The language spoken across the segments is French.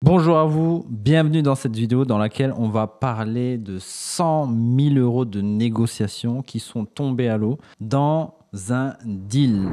Bonjour à vous, bienvenue dans cette vidéo dans laquelle on va parler de 100 000 euros de négociations qui sont tombés à l'eau dans un deal.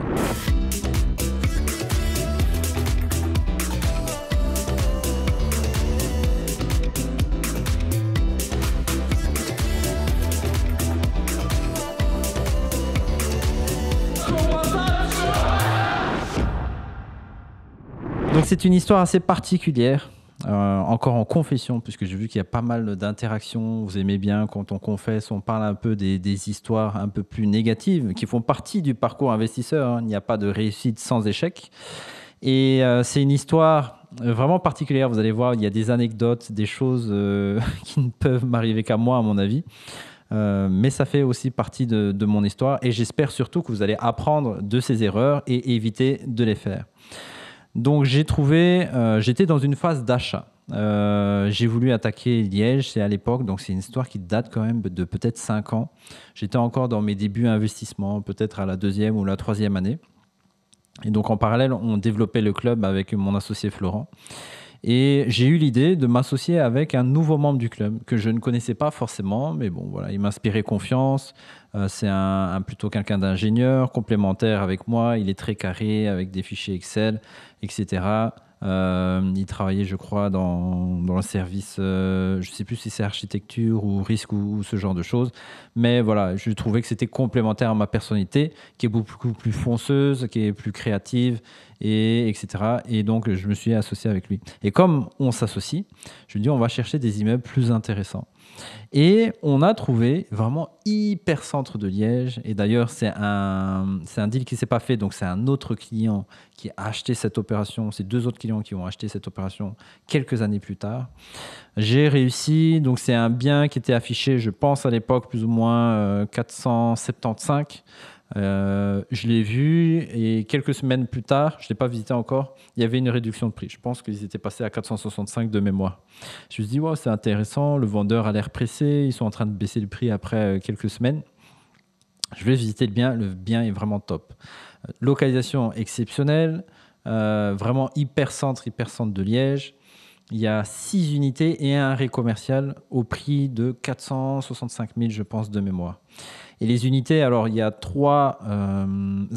Donc c'est une histoire assez particulière. Encore en confession, puisque j'ai vu qu'il y a pas mal d'interactions. Vous aimez bien quand on confesse, on parle un peu des histoires un peu plus négatives qui font partie du parcours investisseur, hein. Il n'y a pas de réussite sans échec. Et c'est une histoire vraiment particulière. Vous allez voir, il y a des anecdotes, des choses qui ne peuvent m'arriver qu'à moi, à mon avis. Mais ça fait aussi partie de mon histoire. Et j'espère surtout que vous allez apprendre de ces erreurs et éviter de les faire. Donc j'étais dans une phase d'achat. J'ai voulu attaquer Liège, c'est à l'époque, donc c'est une histoire qui date quand même de peut-être 5 ans. J'étais encore dans mes débuts investissement, peut-être à la 2e ou la 3e année. Et donc en parallèle, on développait le club avec mon associé Florent. Et j'ai eu l'idée de m'associer avec un nouveau membre du club que je ne connaissais pas forcément, mais bon, voilà, il m'inspirait confiance. C'est plutôt quelqu'un d'ingénieur, complémentaire avec moi. Il est très carré avec des fichiers Excel, etc. Il travaillait, je crois, dans le service, je ne sais plus si c'est architecture ou risque ou ce genre de choses. Mais voilà, je trouvais que c'était complémentaire à ma personnalité, qui est beaucoup plus fonceuse, qui est plus créative, etc. Et donc, je me suis associé avec lui. Et comme on s'associe, je me dis, on va chercher des immeubles plus intéressants. Et on a trouvé vraiment hyper centre de Liège. Et d'ailleurs, c'est un deal qui ne s'est pas fait. Donc, c'est un autre client qui a acheté cette opération. C'est deux autres clients qui ont acheté cette opération quelques années plus tard. J'ai réussi. Donc, c'est un bien qui était affiché, je pense, à l'époque, plus ou moins 475. Je l'ai vu et quelques semaines plus tard, je ne l'ai pas visité encore, il y avait une réduction de prix. Je pense qu'ils étaient passés à 465 de mémoire. Je me suis dit, wow, c'est intéressant, le vendeur a l'air pressé, ils sont en train de baisser le prix après quelques semaines. Je vais visiter le bien est vraiment top. Localisation exceptionnelle, vraiment hyper centre de Liège. Il y a 6 unités et un arrêt commercial au prix de 465 000, je pense, de mémoire. Et les unités, alors il y a 3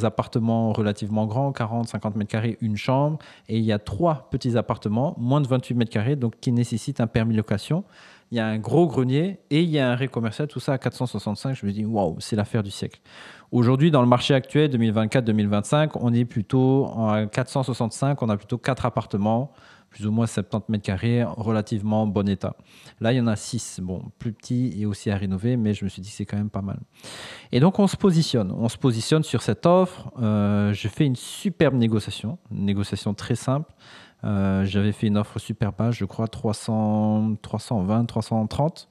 appartements relativement grands, 40-50 mètres carrés, une chambre. Et il y a 3 petits appartements, moins de 28 mètres carrés, donc qui nécessitent un permis de location. Il y a un gros grenier et il y a un arrêt commercial, tout ça à 465. Je me dis, waouh, c'est l'affaire du siècle. Aujourd'hui, dans le marché actuel, 2024-2025, on est plutôt à 465, on a plutôt 4 appartements, plus ou moins 70 mètres carrés, relativement bon état. Là, il y en a 6, bon, plus petits et aussi à rénover, mais je me suis dit que c'est quand même pas mal. Et donc, on se positionne sur cette offre. Je fais une superbe négociation, une négociation très simple. J'avais fait une offre super basse, je crois 320, 330.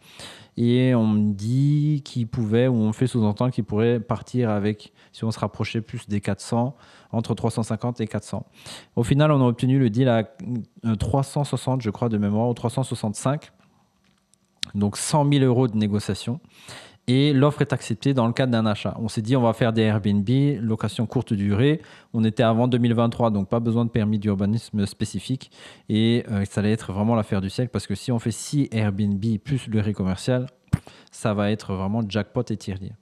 Et on me dit qu'il pouvait, ou on me fait sous-entendre qu'il pourrait partir avec, si on se rapprochait plus des 400, entre 350 et 400. Au final, on a obtenu le deal à 360, je crois, de mémoire, ou 365. Donc 100 000 euros de négociation. Et l'offre est acceptée dans le cadre d'un achat. On s'est dit, on va faire des Airbnb, location courte durée. On était avant 2023, donc pas besoin de permis d'urbanisme spécifique. Et ça allait être vraiment l'affaire du siècle, parce que si on fait 6 Airbnb plus le commercial, ça va être vraiment jackpot et tirelire.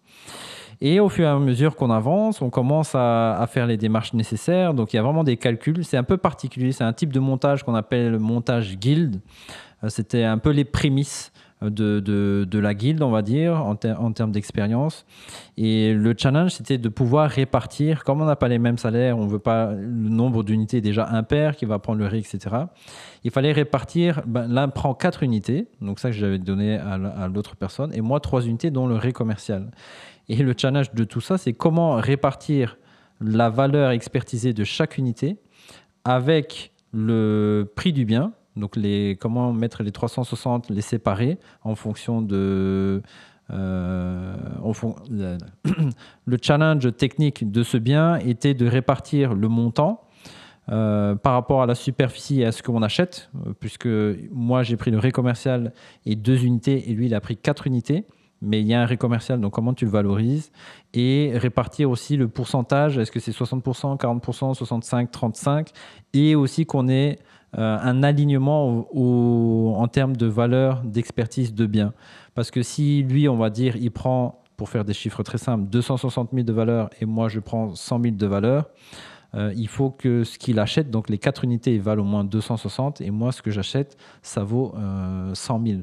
Et au fur et à mesure qu'on avance, on commence à faire les démarches nécessaires. Donc il y a vraiment des calculs. C'est un peu particulier. C'est un type de montage qu'on appelle le montage guild. C'était un peu les prémices de la guilde, on va dire, en termes d'expérience. Et le challenge, c'était de pouvoir répartir, comme on n'a pas les mêmes salaires, on ne veut pas le nombre d'unités déjà impair qui va prendre le riz, etc. Il fallait répartir, l'un prend 4 unités, donc ça que j'avais donné à l'autre personne, et moi 3 unités dont le riz commercial. Et le challenge de tout ça, c'est comment répartir la valeur expertisée de chaque unité avec le prix du bien. Donc, comment mettre les 360, les séparer en fonction de... le challenge technique de ce bien était de répartir le montant par rapport à la superficie et à ce qu'on achète, puisque moi, j'ai pris le ré commercial et 2 unités, et lui, il a pris 4 unités. Mais il y a un ré commercial, donc comment tu le valorises, et répartir aussi le pourcentage, est-ce que c'est 60%, 40%, 65, 35, et aussi qu'on ait un alignement en termes de valeur, d'expertise, de bien. Parce que si lui, on va dire, il prend, pour faire des chiffres très simples, 260 000 de valeur et moi, je prends 100 000 de valeur, il faut que ce qu'il achète, donc les 4 unités, ils valent au moins 260 et moi, ce que j'achète, ça vaut 100 000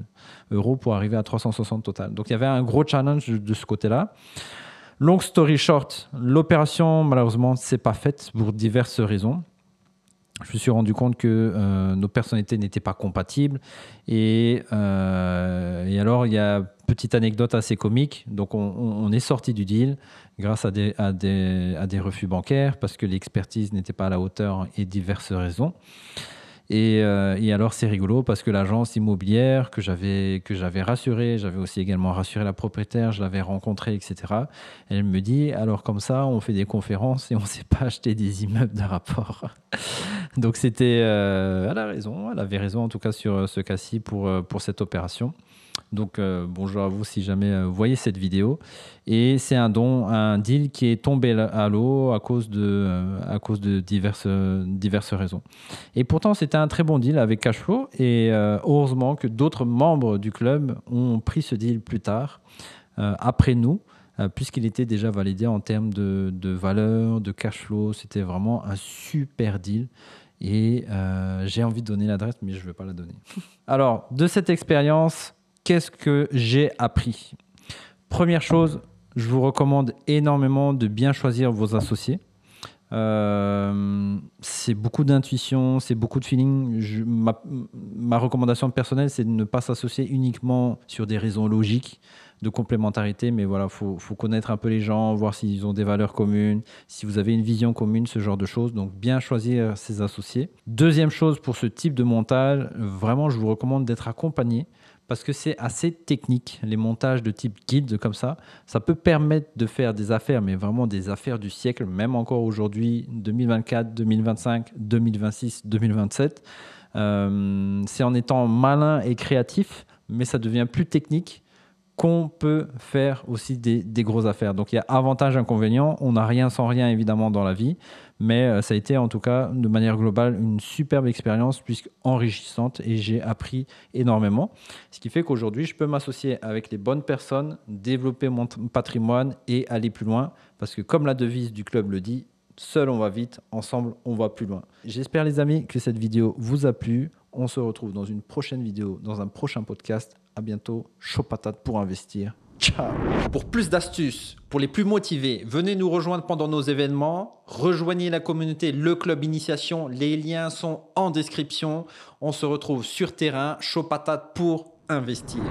euros pour arriver à 360 total. Donc, il y avait un gros challenge de ce côté-là. Long story short, l'opération, malheureusement, c'est pas faite pour diverses raisons. Je me suis rendu compte que nos personnalités n'étaient pas compatibles. Et alors, il y a une petite anecdote assez comique. Donc, on est sorti du deal grâce à des refus bancaires parce que l'expertise n'était pas à la hauteur et diverses raisons. Et alors, c'est rigolo parce que l'agence immobilière que j'avais rassurée, j'avais aussi également rassuré la propriétaire, je l'avais rencontrée, etc. Elle me dit, alors comme ça, on fait des conférences et on ne sait pas acheter des immeubles de rapport. Donc, c'était, elle avait raison en tout cas sur ce cas-ci pour cette opération. Donc, bonjour à vous si jamais vous voyez cette vidéo. Et c'est un deal qui est tombé à l'eau à cause de diverses raisons. Et pourtant, c'était un très bon deal avec Cashflow. Et heureusement que d'autres membres du club ont pris ce deal plus tard, après nous, puisqu'il était déjà validé en termes de valeur, de cashflow. C'était vraiment un super deal. Et j'ai envie de donner l'adresse, mais je ne vais pas la donner. Alors, de cette expérience, qu'est-ce que j'ai appris? Première chose, je vous recommande énormément de bien choisir vos associés. C'est beaucoup d'intuition, c'est beaucoup de feeling. Ma recommandation personnelle, c'est de ne pas s'associer uniquement sur des raisons logiques de complémentarité, mais voilà, faut connaître un peu les gens, voir s'ils ont des valeurs communes, si vous avez une vision commune, ce genre de choses. Donc, bien choisir ses associés. Deuxième chose, pour ce type de montage, vraiment, je vous recommande d'être accompagné parce que c'est assez technique. Les montages de type guide comme ça peut permettre de faire des affaires, mais vraiment des affaires du siècle, même encore aujourd'hui, 2024, 2025, 2026, 2027. C'est en étant malin et créatif, mais ça devient plus technique qu'on peut faire aussi des grosses affaires. Donc, il y a avantages, inconvénients. On n'a rien sans rien, évidemment, dans la vie. Mais ça a été, en tout cas, de manière globale, une superbe expérience, puisqu'enrichissante, et j'ai appris énormément. Ce qui fait qu'aujourd'hui, je peux m'associer avec les bonnes personnes, développer mon patrimoine et aller plus loin. Parce que, comme la devise du club le dit, seul on va vite, ensemble on va plus loin. J'espère, les amis, que cette vidéo vous a plu. On se retrouve dans une prochaine vidéo, dans un prochain podcast. À bientôt. Chaud patate pour investir. Ciao. Pour plus d'astuces, pour les plus motivés, venez nous rejoindre pendant nos événements. Rejoignez la communauté Le Club Initiation. Les liens sont en description. On se retrouve sur terrain. Chaud patate pour investir.